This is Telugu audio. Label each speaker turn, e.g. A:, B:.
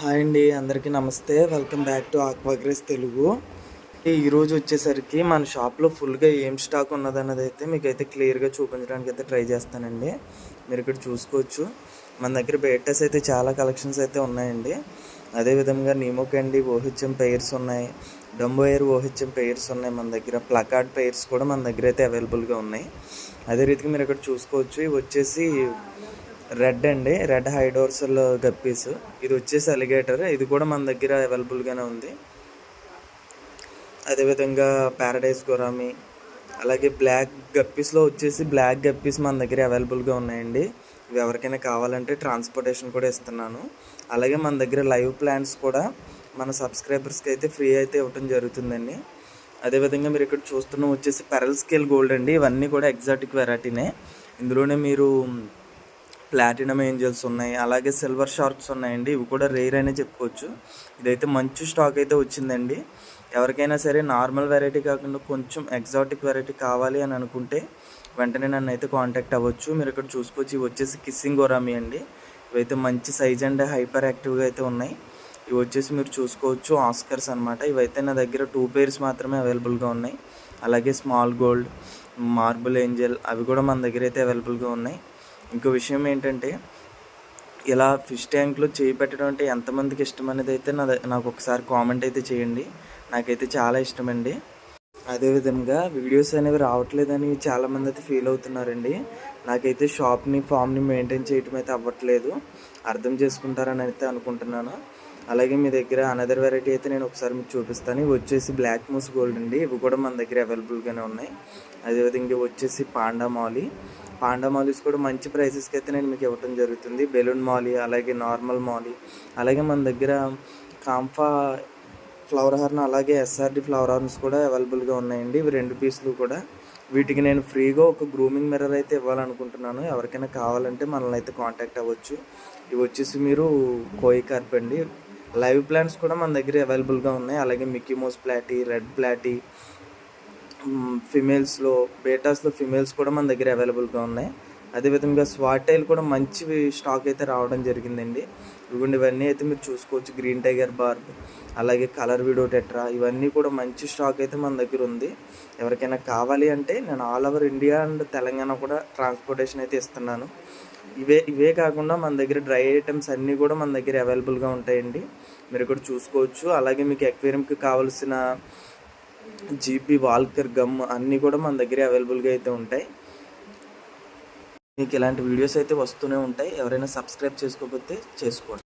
A: హాయ్ అండి, అందరికీ నమస్తే. Welcome back to Aquagrace Telugu. ఈరోజు వచ్చేసరికి మన షాప్లో ఫుల్గా ఏం స్టాక్ ఉన్నదన్నది అయితే మీకైతే క్లియర్గా చూపించడానికి అయితే ట్రై చేస్తానండి. మీరు ఇక్కడ చూసుకోవచ్చు, మన దగ్గర బేటస్ అయితే చాలా కలెక్షన్స్ అయితే ఉన్నాయండి. అదేవిధంగా నీమో క్యాండీ ఓహెచ్ఎం పెయిర్స్ ఉన్నాయి, డంబోయర్ ఓహెచ్ఎం పెయిర్స్ ఉన్నాయి. మన దగ్గర ప్లకార్డ్ పెయిర్స్ కూడా మన దగ్గర అయితే అవైలబుల్గా ఉన్నాయి. అదే రీతిగా మీరు ఇక్కడ చూసుకోవచ్చు, ఇవి వచ్చేసి రెడ్ అండి, రెడ్ హైడోర్సల్ గప్పీస్. ఇది వచ్చేసి అలిగేటర్, ఇది కూడా మన దగ్గర అవైలబుల్గానే ఉంది. అదేవిధంగా ప్యారడైజ్ గొరామి, అలాగే బ్లాక్ గప్పీస్లో వచ్చేసి బ్లాక్ గప్పీస్ మన దగ్గర అవైలబుల్గా ఉన్నాయండి. ఇవి ఎవరికైనా కావాలంటే ట్రాన్స్పోర్టేషన్ కూడా ఇస్తున్నాను. అలాగే మన దగ్గర లైవ్ ప్లాంట్స్ కూడా మన సబ్స్క్రైబర్స్కి అయితే ఫ్రీ అయితే ఇవ్వటం జరుగుతుందండి. అదేవిధంగా మీరు ఇక్కడ చూస్తున్న వచ్చేసి పెరల్ స్కేల్ గోల్డ్ అండి. ఇవన్నీ కూడా ఎగ్జాటిక్ వెరైటీనే. ఇందులోనే మీరు ప్లాటినం ఏంజల్స్ ఉన్నాయి, అలాగే సిల్వర్ షార్క్స్ ఉన్నాయండి. ఇవి కూడా రేర్ అనే చెప్పుకోవచ్చు. ఇదైతే మంచి స్టాక్ అయితే వచ్చిందండి. ఎవరికైనా సరే నార్మల్ వెరైటీ కాకుండా కొంచెం ఎగ్జాటిక్ వెరైటీ కావాలి అని అనుకుంటే వెంటనే నన్ను అయితే కాంటాక్ట్ అవ్వచ్చు. మీరు ఇక్కడ చూసుకోవచ్చు, ఇవి వచ్చేసి కిస్సింగ్ గొరామి అండి. ఇవైతే మంచి సైజ్ అండ్ హైపర్ యాక్టివ్గా అయితే ఉన్నాయి. ఇవి వచ్చేసి మీరు చూసుకోవచ్చు ఆస్కర్స్ అనమాట. ఇవైతే నా దగ్గర 2 pairs మాత్రమే అవైలబుల్గా ఉన్నాయి. అలాగే స్మాల్ గోల్డ్, మార్బుల్ ఏంజల్, అవి కూడా మన దగ్గర అయితే అవైలబుల్గా ఉన్నాయి. ఇంకో విషయం ఏంటంటే, ఇలా ఫిష్ ట్యాంక్లో చేయి పెట్టడం అంటే ఎంతమందికి ఇష్టం అనేది అయితే నాకు ఒకసారి కామెంట్ అయితే చేయండి. నాకైతే చాలా ఇష్టమండి. అదేవిధంగా వీడియోస్ అనేవి రావట్లేదని చాలామంది అయితే ఫీల్ అవుతున్నారండి. నాకైతే షాప్ని ఫామ్ని మెయింటైన్ చేయటం అయితే అవ్వట్లేదు, అర్థం చేసుకుంటారని అయితే అనుకుంటున్నాను. అలాగే మీ దగ్గర అనదర్ వెరైటీ అయితే నేను ఒకసారి మీకు చూపిస్తాను. ఇవి వచ్చేసి బ్లాక్ మూస్ గోల్డ్ అండి. ఇవి కూడా మన దగ్గర అవైలబుల్గానే ఉన్నాయి. అదేవిధంగా వచ్చేసి పాండా మాలీస్ కూడా మంచి ప్రైసెస్కి అయితే నేను మీకు ఇవ్వడం జరుగుతుంది. బెలూన్ మాలీ, అలాగే నార్మల్ మాలీ, అలాగే మన దగ్గర కాంఫా ఫ్లవర్ హార్న్, అలాగే ఎస్ఆర్డి ఫ్లవర్ హార్న్స్ కూడా అవైలబుల్గా ఉన్నాయండి. ఇవి 2 పీసులు కూడా. వీటికి నేను ఫ్రీగా ఒక గ్రూమింగ్ మిర్రర్ అయితే ఇవ్వాలనుకుంటున్నాను. ఎవరికైనా కావాలంటే మనల్ని అయితే కాంటాక్ట్ అవ్వచ్చు. ఇవి వచ్చేసి మీరు కోయి కార్ప్ అండి. లైవ్ ప్లాంట్స్ కూడా మన దగ్గర అవైలబుల్గా ఉన్నాయి. అలాగే మిక్కీ మౌస్ ప్లాటీ, రెడ్ ప్లాటీ, ఫిమేల్స్లో బేటాస్లో ఫిమేల్స్ కూడా మన దగ్గర అవైలబుల్గా ఉన్నాయి. అదేవిధంగా స్వాటైల్ కూడా మంచి స్టాక్ అయితే రావడం జరిగిందండి. ఇవన్నీ అయితే మీరు చూసుకోవచ్చు. గ్రీన్ టైగర్ బార్బ్, అలాగే కలర్ విడో టెట్రా, ఇవన్నీ కూడా మంచి స్టాక్ అయితే మన దగ్గర ఉంది. ఎవరికైనా కావాలి అంటే నేను all over India and Telangana కూడా ట్రాన్స్పోర్టేషన్ అయితే ఇస్తున్నాను. ఇవే కాకుండా మన దగ్గర డ్రై ఐటమ్స్ అన్నీ కూడా మన దగ్గర అవైలబుల్గా ఉంటాయండి. మీరు ఇక్కడ చూసుకోవచ్చు. అలాగే మీకు అక్వేరియంకి కావాల్సిన జీపీ, వాల్కర్, గమ్ అన్నీ కూడా మన దగ్గర అవైలబుల్గా అయితే ఉంటాయి. మీకు ఇలాంటి వీడియోస్ అయితే వస్తూనే ఉంటాయి. ఎవరైనా సబ్స్క్రైబ్ చేసుకోకపోతే చేసుకోండి.